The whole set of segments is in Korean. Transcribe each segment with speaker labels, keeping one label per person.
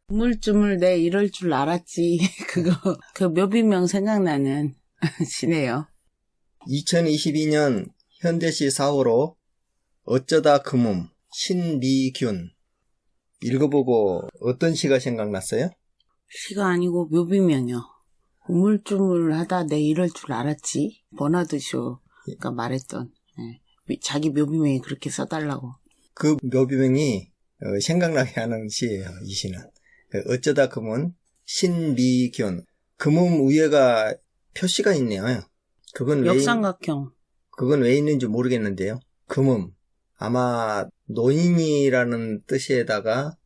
Speaker 1: 우물쭈물 내 이럴 줄 알았지. 그거 그 묘비명 생각나는 시네요.
Speaker 2: 2022년 현대시 4호로 어쩌다 금음 신미균 읽어보고 어떤 시가 생각났어요?
Speaker 1: 시가 아니고 묘비명이요. 우물쭈물하다 내 이럴 줄 알았지. 버나드쇼가 말했던 자기 묘비명이 그렇게 써달라고.
Speaker 2: 그 묘비명이 생각나게 하는 시예요. 이 시는. 어쩌다 금은 신미균. 금음 위에가 표시가 있네요. 그건
Speaker 1: 역삼각형.
Speaker 2: 그건 왜 있는지 모르겠는데요. 금음. 아마 노인이라는 뜻에다가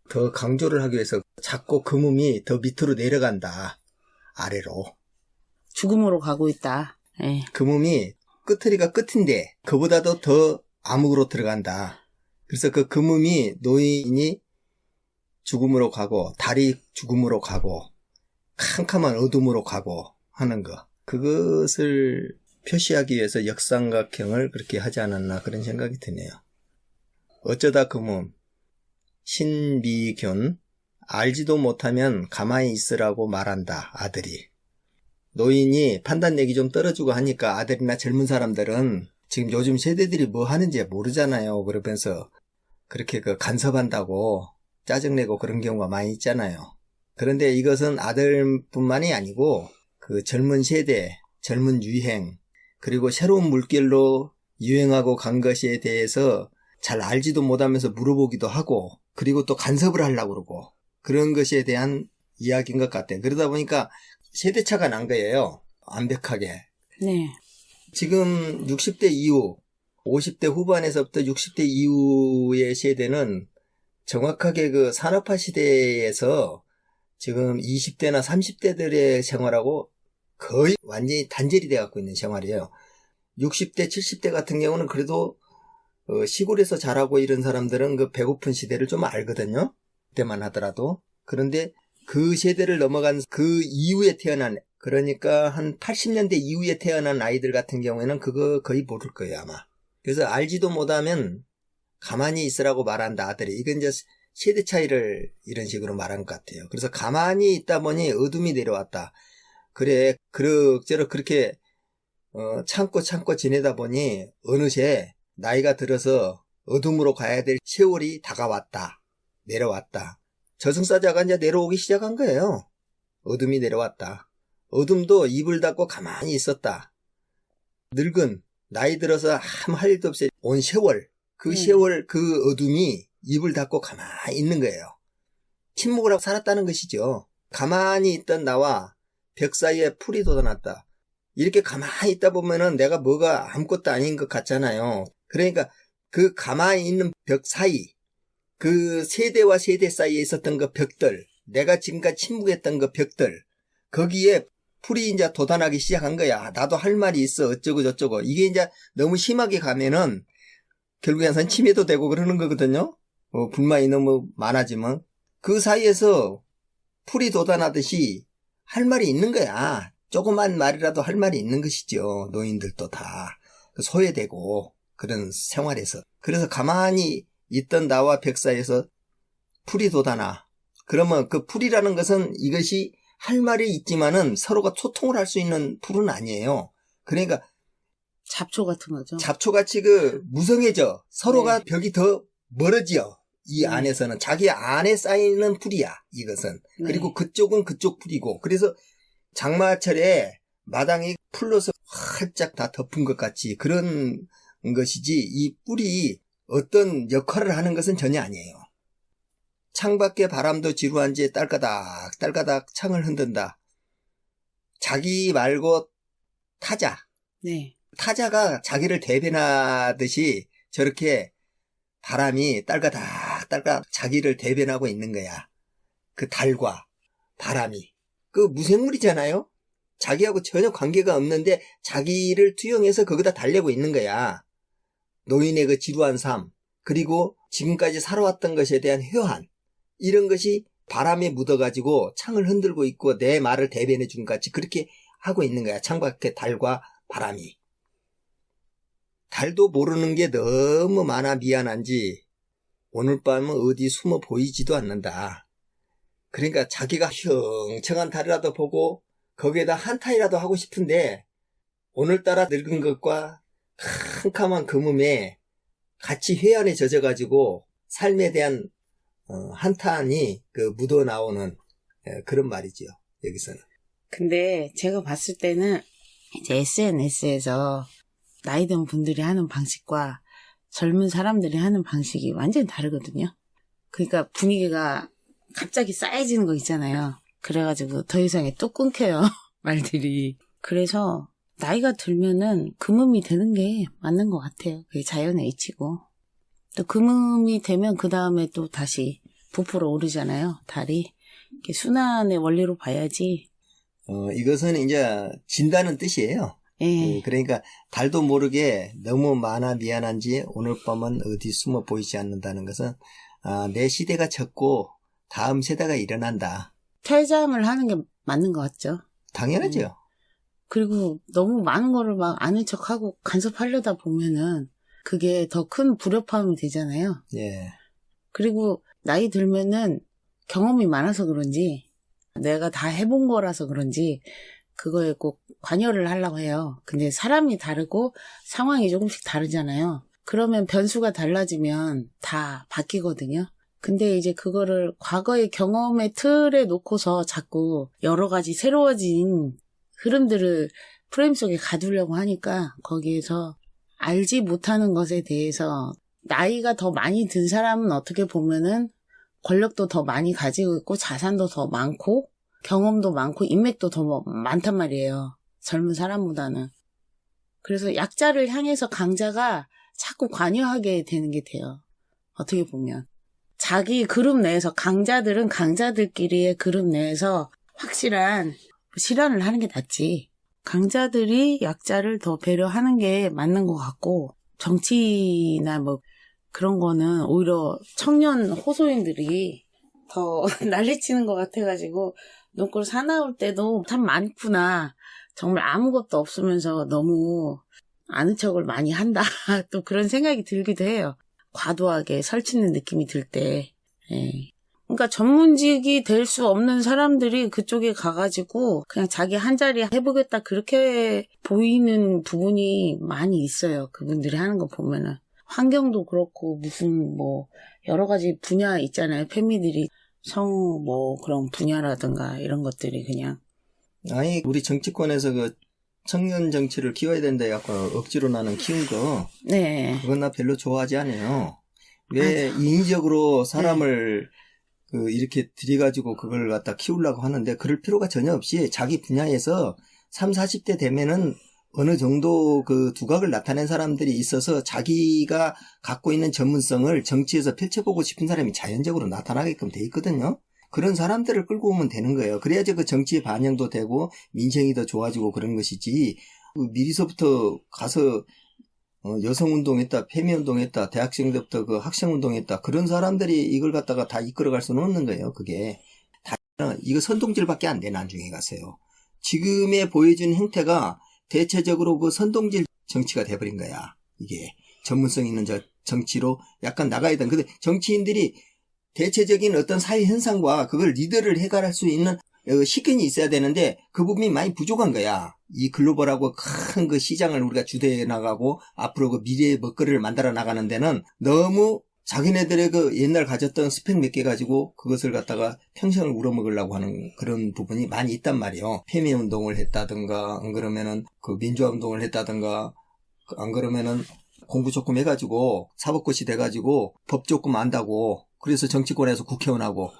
Speaker 2: 더 강조를 하기 위해서 자꾸 금음이 더 밑으로 내려간다. 아래로.
Speaker 1: 죽음으로 가고 있다. 네.
Speaker 2: 금음이 끝트리가 끝인데 그보다도 더 암흑으로 들어간다. 그래서 그 금음이 노인이 죽음으로 가고 달이 죽음으로 가고 캄캄한 어둠으로 가고 하는 거. 그것을 표시하기 위해서 역삼각형을 그렇게 하지 않았나 그런 생각이 드네요. 어쩌다 금음 신미균 알지도 못하면 가만히 있으라고 말한다. 아들이. 노인이 판단력이 좀 떨어지고 하니까 아들이나 젊은 사람들은 지금 요즘 세대들이 뭐 하는지 모르잖아요. 그러면서 그렇게 간섭한다고 짜증내고 그런 경우가 많이 있잖아요. 그런데 이것은 아들뿐만이 아니고 그 젊은 세대, 젊은 유행, 그리고 새로운 물결로 유행하고 간 것에 대해서 잘 알지도 못하면서 물어보기도 하고 그리고 또 간섭을 하려고 그러고 그런 것에 대한 이야기인 것 같아요. 그러다 보니까 세대차가 난 거예요. 완벽하게.
Speaker 1: 네.
Speaker 2: 지금 60대 이후, 50대 후반에서부터 60대 이후의 세대는 정확하게 그 산업화 시대에서 지금 20대나 30대들의 생활하고 거의 완전히 단절이 되어갖고 있는 생활이에요. 60대, 70대 같은 경우는 그래도 시골에서 자라고 이런 사람들은 그 배고픈 시대를 좀 알거든요. 그때만 하더라도. 그런데 그 세대를 넘어간 그 이후에 태어난, 그러니까 한 80년대 이후에 태어난 아이들 같은 경우에는 그거 거의 모를 거예요, 아마. 그래서 알지도 못하면 가만히 있으라고 말한다, 아들이. 이건 이제 세대 차이를 이런 식으로 말한 것 같아요. 그래서 가만히 있다 보니 어둠이 내려왔다. 그래, 그럭저럭 그렇게 참고 지내다 보니 어느새 나이가 들어서 어둠으로 가야 될 세월이 다가왔다. 내려왔다. 저승사자가 이제 내려오기 시작한 거예요. 어둠이 내려왔다. 어둠도 입을 닫고 가만히 있었다. 늙은, 나이 들어서 아무 할 일도 없이 온 세월, 그 세월, 그 어둠이 입을 닫고 가만히 있는 거예요. 침묵을 하고 살았다는 것이죠. 가만히 있던 나와 벽 사이에 풀이 돋아났다. 이렇게 가만히 있다 보면은 내가 뭐가 아무것도 아닌 것 같잖아요. 그러니까 그 가만히 있는 벽 사이, 그 세대와 세대 사이에 있었던 그 벽들, 내가 지금까지 침묵했던 그 벽들, 거기에 풀이 이제 돋아나기 시작한 거야. 나도 할 말이 있어. 어쩌고 저쩌고. 이게 이제 너무 심하게 가면은 결국에는 치매도 되고 그러는 거거든요. 불만이 너무 많아지면. 그 사이에서 풀이 돋아나듯이 할 말이 있는 거야. 조그만 말이라도 할 말이 있는 것이죠. 노인들도 다. 소외되고 그런 생활에서. 그래서 가만히 있던 나와 벽 사이에서 풀이 돋아나. 그러면 그 풀이라는 것은 이것이 할 말이 있지만은 서로가 소통을 할 수 있는 풀은 아니에요. 그러니까
Speaker 1: 잡초 같은 거죠.
Speaker 2: 잡초같이 무성해져. 서로가 네. 벽이 더 멀어져. 이 안에서는 자기 안에 쌓이는 풀이야. 이것은. 네. 그리고 그쪽은 그쪽 풀이고. 그래서 장마철에 마당이 풀로서 활짝 다 덮은 것 같이 그런 것이지 이 뿔이 어떤 역할을 하는 것은 전혀 아니에요. 창밖에 바람도 지루한지 딸까닥 창을 흔든다. 자기 말고 타자.
Speaker 1: 네.
Speaker 2: 타자가 자기를 대변하듯이 저렇게 바람이 딸까닥 자기를 대변하고 있는 거야. 그 달과 바람이. 그 무생물이잖아요. 자기하고 전혀 관계가 없는데 자기를 투영해서 거기다 달래고 있는 거야. 노인의 그 지루한 삶, 그리고 지금까지 살아왔던 것에 대한 회한, 이런 것이 바람에 묻어가지고 창을 흔들고 있고 내 말을 대변해 준 것 같이 그렇게 하고 있는 거야. 창밖에 달과 바람이. 달도 모르는 게 너무 많아 미안한지 오늘 밤은 어디 숨어 보이지도 않는다. 그러니까 자기가 흉청한 달이라도 보고 거기에다 한탄이라도 하고 싶은데 오늘따라 늙은 것과 캄캄한 그 몸에 같이 회한에 젖어가지고 삶에 대한 한탄이 그 묻어 나오는 그런 말이죠. 여기서는.
Speaker 1: 근데 제가 봤을 때는 이제 SNS에서 나이 든 분들이 하는 방식과 젊은 사람들이 하는 방식이 완전히 다르거든요. 그러니까 분위기가 갑자기 쌓여지는 거 있잖아요. 그래가지고 더 이상에 또 끊겨요. 말들이. 그래서 나이가 들면은 금음이 되는 게 맞는 것 같아요. 그게 자연의 이치고. 또 금음이 되면 그 다음에 또 다시 부풀어 오르잖아요. 달이. 이게 순환의 원리로 봐야지.
Speaker 2: 이것은 이제 진다는 뜻이에요.
Speaker 1: 예.
Speaker 2: 그러니까 달도 모르게 너무 많아 미안한지 오늘 밤은 어디 숨어 보이지 않는다는 것은 내 시대가 졌고 다음 세대가 일어난다.
Speaker 1: 퇴장을 하는 게 맞는 것 같죠.
Speaker 2: 당연하죠.
Speaker 1: 그리고 너무 많은 거를 막 아는 척하고 간섭하려다 보면은 그게 더 큰 불협화음이 되잖아요.
Speaker 2: 예.
Speaker 1: 그리고 나이 들면은 경험이 많아서 그런지 내가 다 해본 거라서 그런지 그거에 꼭 관여를 하려고 해요. 근데 사람이 다르고 상황이 조금씩 다르잖아요. 그러면 변수가 달라지면 다 바뀌거든요. 근데 이제 그거를 과거의 경험의 틀에 놓고서 자꾸 여러 가지 새로워진 흐름들을 프레임 속에 가두려고 하니까 거기에서 알지 못하는 것에 대해서 나이가 더 많이 든 사람은 어떻게 보면은 권력도 더 많이 가지고 있고 자산도 더 많고 경험도 많고 인맥도 더 많단 말이에요. 젊은 사람보다는. 그래서 약자를 향해서 강자가 자꾸 관여하게 되는 게 돼요. 어떻게 보면. 자기 그룹 내에서 강자들은 강자들끼리의 그룹 내에서 확실한 실현을 하는 게 낫지. 강자들이 약자를 더 배려하는 게 맞는 것 같고 정치나 뭐 그런 거는 오히려 청년 호소인들이 더 난리치는 것 같아가지고 눈꼴 사나울 때도 참 많구나. 정말 아무것도 없으면서 너무 아는 척을 많이 한다. 또 그런 생각이 들기도 해요. 과도하게 설치는 느낌이 들 때. 예. 그러니까 전문직이 될 수 없는 사람들이 그쪽에 가가지고 그냥 자기 한 자리 해보겠다 그렇게 보이는 부분이 많이 있어요. 그분들이 하는 거 보면은. 환경도 그렇고 무슨 뭐 여러 가지 분야 있잖아요. 패미들이 뭐 그런 분야라든가 이런 것들이 그냥.
Speaker 2: 아니 우리 정치권에서 그 청년 정치를 키워야 된다 약간 억지로 나는 키운 거
Speaker 1: 네.
Speaker 2: 그건 나 별로 좋아하지 않아요. 왜 인위적으로 사람을 이렇게 들여가지고 그걸 갖다 키우려고 하는데 그럴 필요가 전혀 없이 자기 분야에서 30, 40대 되면은 어느 정도 그 두각을 나타낸 사람들이 있어서 자기가 갖고 있는 전문성을 정치에서 펼쳐보고 싶은 사람이 자연적으로 나타나게끔 돼 있거든요. 그런 사람들을 끌고 오면 되는 거예요. 그래야지 그 정치의 반영도 되고 민생이 더 좋아지고 그런 것이지 미리서부터 가서 여성운동했다, 페미운동했다, 대학생들부터 그 학생운동했다 그런 사람들이 이걸 갖다가 다 이끌어갈 수는 없는 거예요. 그게 다 이거 선동질밖에 안 돼. 나중에 가서요. 지금의 보여준 형태가 대체적으로 그 선동질 정치가 돼버린 거야. 이게 전문성 있는 정치로 약간 나가야 되는. 근데 정치인들이 대체적인 어떤 사회 현상과 그걸 리더를 해결할 수 있는 식견이 있어야 되는데 그 부분이 많이 부족한 거야. 이 글로벌하고 큰 그 시장을 우리가 주도해 나가고 앞으로 그 미래의 먹거리를 만들어 나가는 데는 너무 자기네들의 그 옛날 가졌던 스펙 몇 개 가지고 그것을 갖다가 평생을 우러먹으려고 하는 그런 부분이 많이 있단 말이에요. 페미 운동을 했다든가 안 그러면은 그 민주화 운동을 했다든가 안 그러면은 공부 조금 해가지고 사법고시 돼가지고 법 조금 안다고 그래서 정치권에서 국회의원하고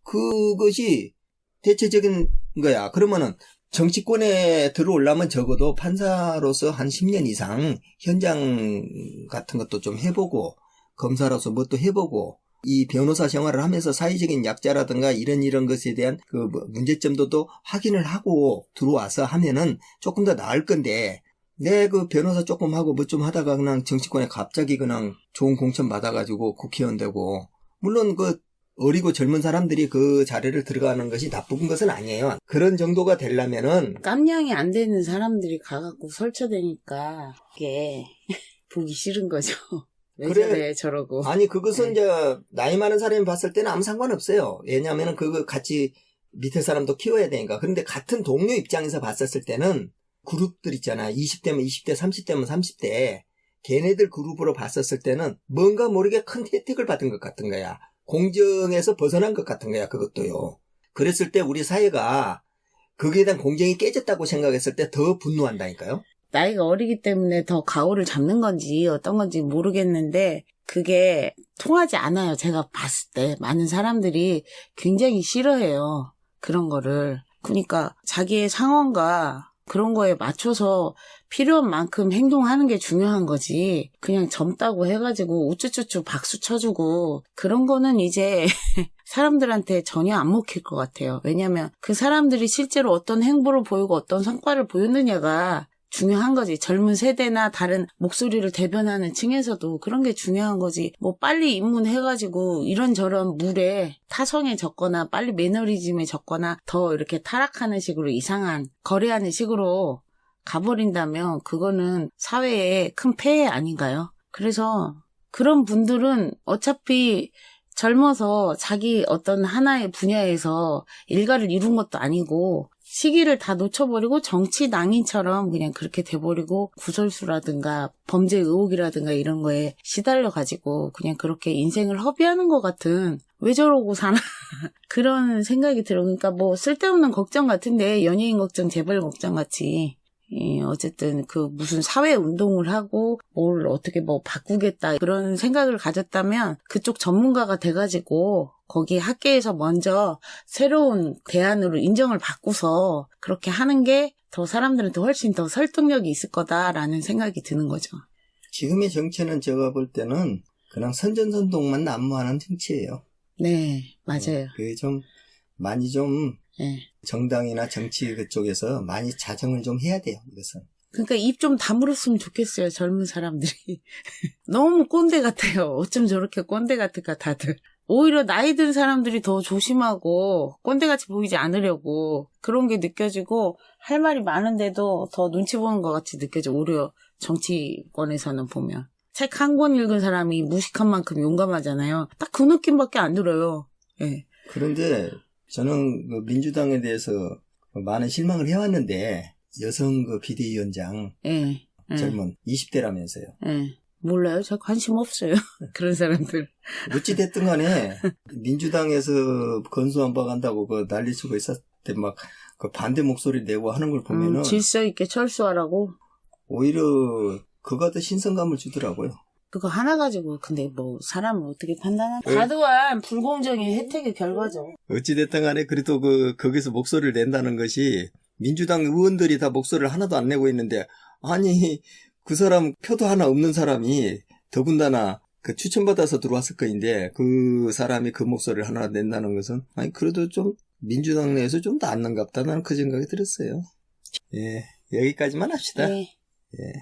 Speaker 2: 그것이 대체적인 거야. 그러면은 정치권에 들어오려면 적어도 판사로서 한 10년 이상 현장 같은 것도 좀 해보고 검사로서 뭣도 해보고 이 변호사 생활을 하면서 사회적인 약자라든가 이런 것에 대한 그 문제점도 또 확인을 하고 들어와서 하면은 조금 더 나을 건데 내 그 변호사 조금 하고 뭐 좀 하다가 그냥 정치권에 갑자기 그냥 좋은 공천 받아가지고 국회의원 되고 물론 그 어리고 젊은 사람들이 그 자리를 들어가는 것이 나쁜 것은 아니에요. 그런 정도가 되려면은
Speaker 1: 깜냥이 안 되는 사람들이 가갖고 설쳐대니까 이게 보기 싫은 거죠. 왜
Speaker 2: 그래.
Speaker 1: 저래 저러고.
Speaker 2: 아니, 그것은
Speaker 1: 네.
Speaker 2: 이제, 나이 많은 사람이 봤을 때는 아무 상관없어요. 왜냐면은 그거 같이 밑에 사람도 키워야 되니까. 그런데 같은 동료 입장에서 봤었을 때는 그룹들 있잖아. 20대면 20대, 30대면 30대. 걔네들 그룹으로 봤었을 때는 뭔가 모르게 큰 혜택을 받은 것 같은 거야. 공정에서 벗어난 것 같은 거야, 그것도요. 그랬을 때 우리 사회가 거기에 대한 공정이 깨졌다고 생각했을 때 더 분노한다니까요.
Speaker 1: 나이가 어리기 때문에 더 가오를 잡는 건지 어떤 건지 모르겠는데 그게 통하지 않아요. 제가 봤을 때 많은 사람들이 굉장히 싫어해요. 그런 거를. 그러니까 자기의 상황과 그런 거에 맞춰서 필요한 만큼 행동하는 게 중요한 거지. 그냥 젊다고 해가지고 우쭈쭈쭈 박수 쳐주고 그런 거는 이제 사람들한테 전혀 안 먹힐 것 같아요. 왜냐하면 그 사람들이 실제로 어떤 행보를 보이고 어떤 성과를 보였느냐가 중요한 거지. 젊은 세대나 다른 목소리를 대변하는 층에서도 그런 게 중요한 거지. 뭐 빨리 입문해가지고 이런저런 물에 타성에 젖거나 빨리 매너리즘에 젖거나 더 이렇게 타락하는 식으로 이상한 거래하는 식으로 가버린다면 그거는 사회에 큰 폐해 아닌가요? 그래서 그런 분들은 어차피 젊어서 자기 어떤 하나의 분야에서 일가를 이룬 것도 아니고 시기를 다 놓쳐버리고 정치 낭인처럼 그냥 그렇게 돼버리고 구설수라든가 범죄 의혹이라든가 이런 거에 시달려가지고 그냥 그렇게 인생을 허비하는 것 같은 왜 저러고 사나 그런 생각이 들어. 그러니까 뭐 쓸데없는 걱정 같은데 연예인 걱정, 재벌 걱정 같이 어쨌든 그 무슨 사회 운동을 하고 뭘 어떻게 뭐 바꾸겠다 그런 생각을 가졌다면 그쪽 전문가가 돼가지고 거기 학계에서 먼저 새로운 대안으로 인정을 받고서 그렇게 하는 게 더 사람들한테 훨씬 더 설득력이 있을 거다라는 생각이 드는 거죠.
Speaker 2: 지금의 정치는 제가 볼 때는 그냥 선전선동만 난무하는 정치예요.
Speaker 1: 네, 맞아요.
Speaker 2: 그게 좀 많이 좀
Speaker 1: 네.
Speaker 2: 정당이나 정치 그쪽에서 많이 자정을 좀 해야 돼요, 이것은.
Speaker 1: 그러니까 입 좀 다물었으면 좋겠어요, 젊은 사람들이. 너무 꼰대 같아요. 어쩜 저렇게 꼰대 같을까, 다들. 오히려 나이 든 사람들이 더 조심하고 꼰대같이 보이지 않으려고 그런 게 느껴지고 할 말이 많은데도 더 눈치 보는 것 같이 느껴져. 오히려 정치권에서는 보면. 책 한 권 읽은 사람이 무식한 만큼 용감하잖아요. 딱 그 느낌밖에 안 들어요. 예.
Speaker 2: 그런데 저는 그 민주당에 대해서 많은 실망을 해왔는데 여성 그 비대위원장
Speaker 1: 예.
Speaker 2: 젊은 20대라면서요.
Speaker 1: 예. 몰라요. 저 관심 없어요. 그런 사람들.
Speaker 2: 어찌됐든 간에 민주당에서 건수안 봐간다고 그 난리치고 있었을 때 막 그 반대 목소리 내고 하는 걸 보면은
Speaker 1: 질서 있게 철수하라고.
Speaker 2: 오히려 그가 더 신선감을 주더라고요.
Speaker 1: 그거 하나 가지고 근데 뭐 사람을 어떻게 판단하나? 과도한 불공정의 혜택의 결과죠.
Speaker 2: 어찌됐든 간에 그래도 거기서 목소리를 낸다는 것이 민주당 의원들이 다 목소리를 하나도 안 내고 있는데 아니 그 사람 표도 하나 없는 사람이 더군다나 그 추천받아서 들어왔을 거인데 그 사람이 그 목소리를 하나 낸다는 것은 아니 그래도 좀 민주당 내에서 좀 더 안 난갑다 나는 그 생각이 들었어요. 예, 여기까지만 합시다.
Speaker 1: 네.
Speaker 2: 예.